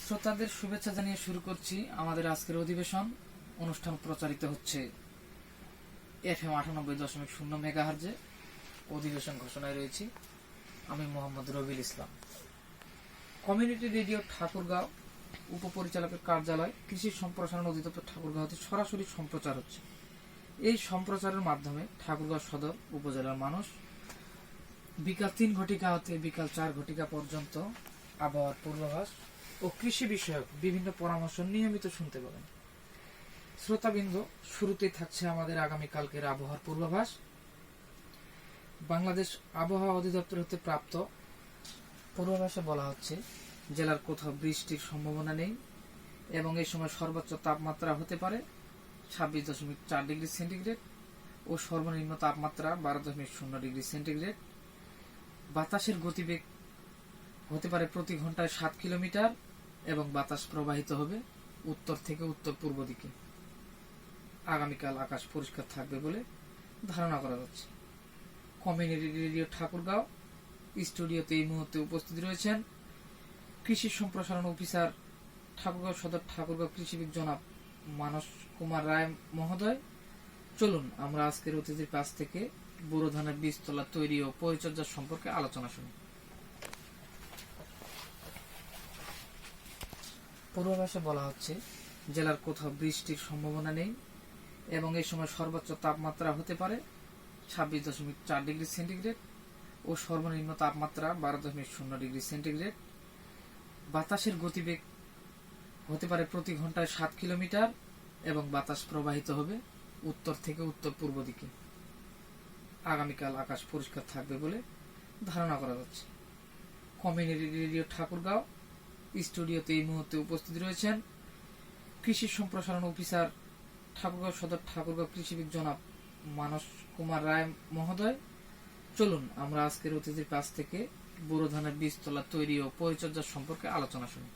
শ্রোতাদের শুভেচ্ছা জানিয়ে শুরু করছি আমাদের আজকের অধিবেশন। অনুষ্ঠান প্রচারিত হচ্ছে FM 98.0 মেগাহার্জে। অধিবেশন ঘোষণায় রয়েছি আমি মোহাম্মদ রবিল ইসলাম। কমিউনিটি রেডিও ঠাকুরগাঁও উপপরিচালকের কার্যালয়, কৃষি সম্প্রসারণ অধিদপ্তর ঠাকুরগাঁও হতে সরাসরি সম্প্রচার হচ্ছে। এই সম্প্রচারের মাধ্যমে ঠাকুরগাঁও সদর উপজেলার মানুষ বিকাল 3 ঘটিকা হতে বিকাল 4 ঘটিকা পর্যন্ত আবহাওয়ার পূর্বাভাস ও কৃষি বিষয়ক বিভিন্ন পরামর্শ নিয়মিত শুনতে পাবেন। শ্রোতাবৃন্দ, শুরুতেই থাকছে আমাদের আগামীকালকের আবহাওয়ার পূর্বাভাস। বাংলাদেশ আবহাওয়া অধিদপ্তর হতে প্রাপ্ত পূর্বাভাসে বলা হচ্ছে জেলার কোথাও বৃষ্টির সম্ভাবনা নেই এবং এই সময় সর্বোচ্চ তাপমাত্রা হতে পারে 26.4 ডিগ্রি সেন্টিগ্রেড ও সর্বনিম্ন তাপমাত্রা 12.0 ডিগ্রি সেন্টিগ্রেড। বাতাসের গতিবেগ হতে পারে প্রতি ঘন্টায় 7 কিলোমিটার এবং বাতাস প্রবাহিত হবে উত্তর থেকে উত্তর পূর্ব দিকে। আগামীকাল আকাশ পরিষ্কার থাকবে বলে ধারণা করা যাচ্ছে। কমিউনিটি রেডিও ঠাকুরগাঁও স্টুডিওতে এই মুহূর্তে উপস্থিত রয়েছেন কৃষি সম্প্রসারণ অফিসার ঠাকুরগাঁও সদর ঠাকুরগাঁও কৃষিবিদ জনাব মানস কুমার রায় মহোদয়। চলুন আমরা আজকের অতিথির কাছ থেকে বোরো ধানের বীজতলা তৈরি ও পরিচর্যা সম্পর্কে আলোচনা শুনি। পূর্বাভাসে বলা হচ্ছে জেলার কোথাও বৃষ্টির সম্ভাবনা নেই এবং এই সময় সর্বোচ্চ তাপমাত্রা হতে পারে 26.4 ডিগ্রি সেন্টিগ্রেড ও সর্বনিম্ন তাপমাত্রা 12.0 ডিগ্রি সেন্টিগ্রেড। বাতাসের গতিবেগ হতে পারে প্রতি ঘন্টায় 7 কিলোমিটার এবং বাতাস প্রবাহিত হবে উত্তর থেকে উত্তর পূর্ব দিকে। আগামীকাল আকাশ পরিষ্কার থাকবে বলে ধারণা করা যাচ্ছে। কমিউনিটি রেডিও ঠাকুরগাঁও স্টুডিওতে এই মুহূর্তে উপস্থিত রয়েছেন কৃষি সম্প্রসারণ অফিসার ঠাকুরগাঁও সদর ঠাকুরগাঁও কৃষিবিদ জনাব মানস কুমার রায় মহোদয়। চলুন আমরা আজকের অতিথির কাছ থেকে বোরো ধানের বীজতলা তৈরি ও পরিচর্যা সম্পর্কে আলোচনা শুনি।